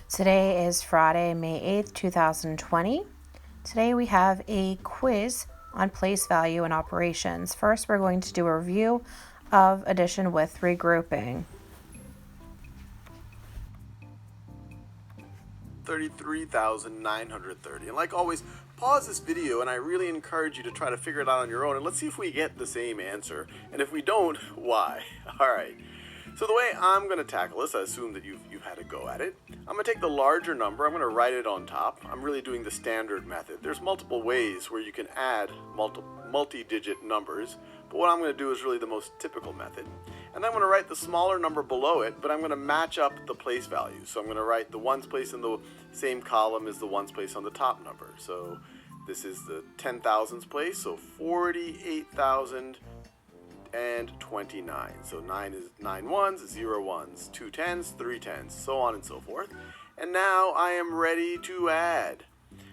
Today is Friday, May 8th, 2020. Today we have a quiz on place value and operations. First, we're going to do a review of addition with regrouping. 33,930. And like always, pause this video and I really encourage you to try to figure it out on your own and let's see if we get the same answer. And if we don't, why? All right. So the way I'm going to tackle this, I assume that you've had a go at it. I'm going to take the larger number, I'm going to write it on top. I'm really doing the standard method. There's multiple ways where you can add multi-digit numbers, but what I'm going to do is really the most typical method. And then I'm going to write the smaller number below it, but I'm going to match up the place values. So I'm going to write the ones place in the same column as the ones place on the top number. So this is the 10,000s place, so 48,029. So 9 is 9 ones, 0 ones, 2 tens, 3 tens, so on and so forth. And now I am ready to add.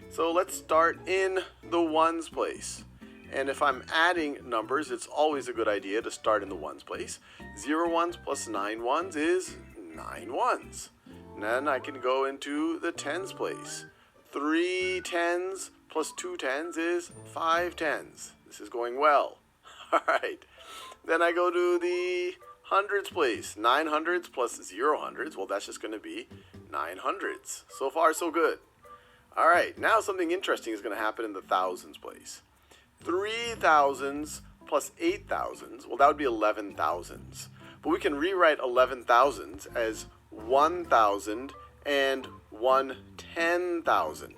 So let's start in the ones place. And if I'm adding numbers, it's always a good idea to start in the ones place. 0 ones plus 9 ones is 9 ones. And then I can go into the tens place. 3 tens plus 2 tens is 5 tens. This is going well. All right. Then I go to the hundreds place. 9 hundreds plus 0 hundreds. Well, that's just going to be 9 hundreds. So far, so good. All right. Now something interesting is going to happen in the thousands place. 3 thousands plus 8 thousands, well, that would be 11 thousands. But we can rewrite 11 thousands as 1,000 and 1 10,000.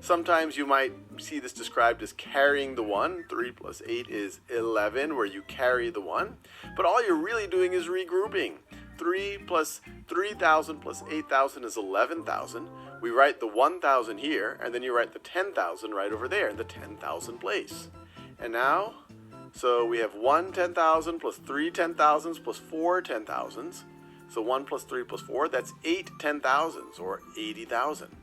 Sometimes you might see this described as carrying the 1. 3 plus 8 is 11, where you carry the 1. But all you're really doing is regrouping. 3 plus 3,000 plus 8,000 is 11,000. We write the 1,000 here, and then you write the 10,000 right over there in the 10,000 place. And now, so we have 1 10,000 plus 3 10,000s plus 4 10,000s. So 1 plus 3 plus 4, that's 8 10,000s, or 80,000.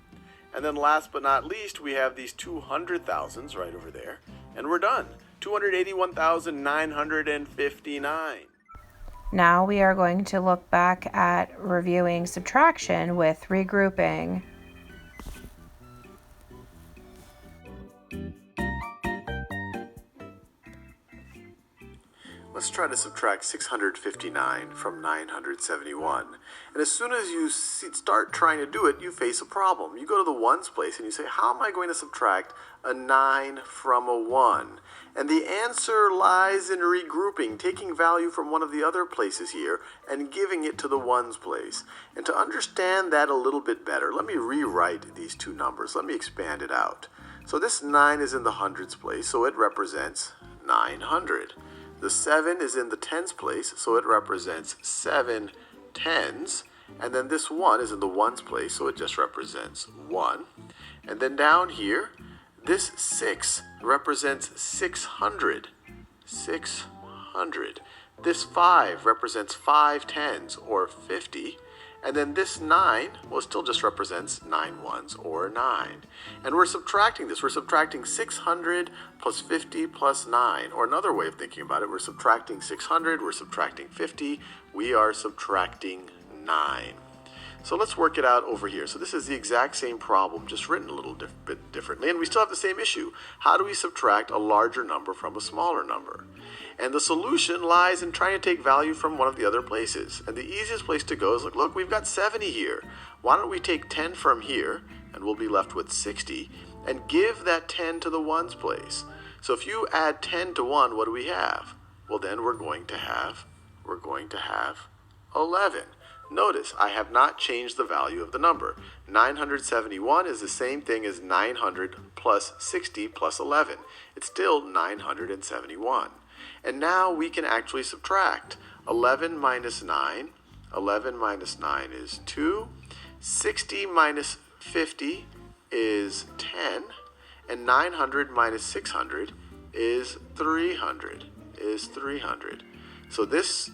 And then last but not least, we have these 200,000s right over there. And we're done. 281,959. Now we are going to look back at reviewing subtraction with regrouping. Let's try to subtract 659 from 971. And as soon as you start trying to do it, you face a problem. You go to the ones place and you say, how am I going to subtract a 9 from a 1? And the answer lies in regrouping, taking value from one of the other places here and giving it to the ones place. And to understand that a little bit better, let me rewrite these two numbers. Let me expand it out. So this 9 is in the hundreds place, so it represents 900. The 7 is in the tens place, so it represents 7 tens. And then this 1 is in the ones place, so it just represents 1. And then down here, this 6 represents 600. 600. This 5 represents 5 tens, or 50. And then this 9, well, it still just represents 9 ones, or 9. And we're subtracting this. We're subtracting 600 plus 50 plus 9. Or another way of thinking about it, we're subtracting 600, we're subtracting 50, we are subtracting 9. So let's work it out over here. So this is the exact same problem, just written a little bit differently. And we still have the same issue. How do we subtract a larger number from a smaller number? And the solution lies in trying to take value from one of the other places. And the easiest place to go is, look, we've got 70 here. Why don't we take 10 from here, and we'll be left with 60, and give that 10 to the ones place. So if you add 10 to 1, what do we have? Well, then we're going to have 11. Notice, I have not changed the value of the number. 971 is the same thing as 900 plus 60 plus 11. It's still 971. And now we can actually subtract. 11 minus 9. 11 minus 9 is 2. 60 minus 50 is 10. And 900 minus 600 is 300. So this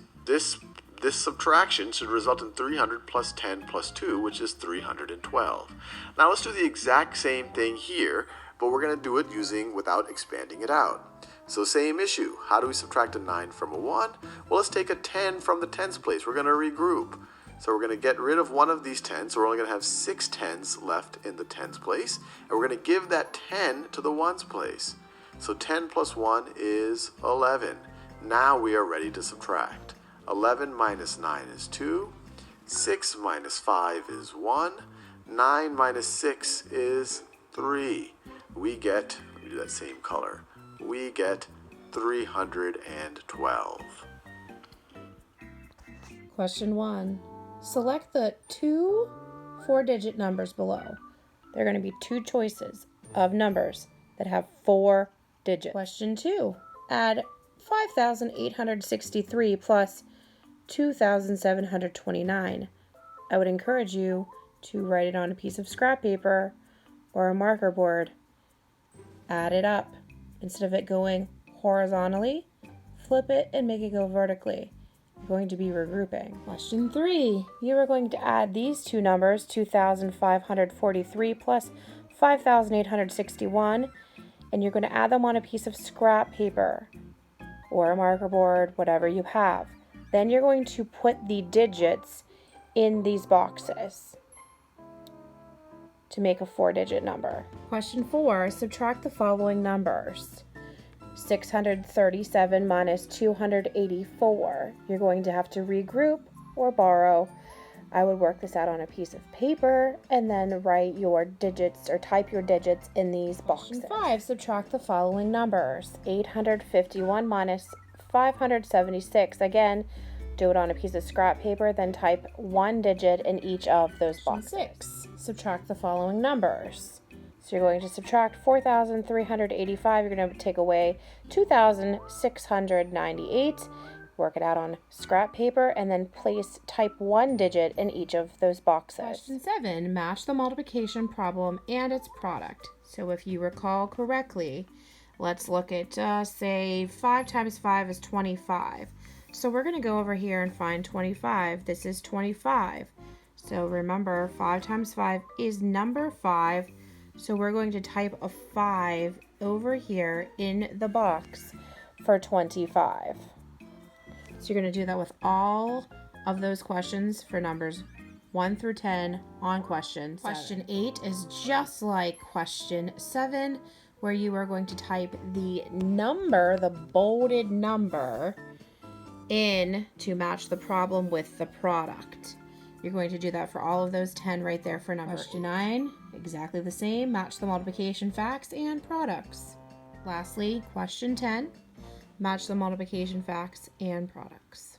subtraction should result in 300 plus 10 plus 2, which is 312. Now let's do the exact same thing here, but we're going to do it without expanding it out. So same issue. How do we subtract a 9 from a 1? Well, let's take a 10 from the tens place. We're going to regroup. So we're going to get rid of one of these 10s. So we're only going to have 6 10s left in the tens place. And we're going to give that 10 to the ones place. So 10 plus 1 is 11. Now we are ready to subtract. 11 minus 9 is 2. 6 minus 5 is 1. 9 minus 6 is 3. We get, let me do that same color. We get 312. Question 1. Select the two 4-digit numbers below. There are going to be two choices of numbers that have 4 digits. Question 2. Add 5,863 plus 2,729. I would encourage you to write it on a piece of scrap paper or a marker board. Add it up. Instead of it going horizontally, flip it and make it go vertically. You're going to be regrouping. Question 3. You are going to add these two numbers, 2,543 plus 5,861, and you're going to add them on a piece of scrap paper or a marker board, whatever you have. Then you're going to put the digits in these boxes to make a 4-digit number. Question 4. Subtract the following numbers. 637 minus 284. You're going to have to regroup or borrow. I would work this out on a piece of paper and then write your digits or type your digits in these boxes. Question 5. Subtract the following numbers. 851 minus 576. Again, do it on a piece of scrap paper, then type one digit in each of those boxes. Question 6. Subtract the following numbers. So you're going to subtract 4,385. You're going to take away 2,698. Work it out on scrap paper and then type one digit in each of those boxes. Question 7. Match the multiplication problem and its product. So if you recall correctly, let's look at, say, 5 times 5 is 25. So we're going to go over here and find 25. This is 25. So remember, 5 times 5 is number 5. So we're going to type a 5 over here in the box for 25. So you're going to do that with all of those questions for numbers 1 through 10 on question 7. Question 8 is just like question 7, where you are going to type the number, the bolded number, in to match the problem with the product. You're going to do that for all of those 10 right there for number. Question 9, exactly the same. Match the multiplication facts and products. Lastly, question 10, match the multiplication facts and products.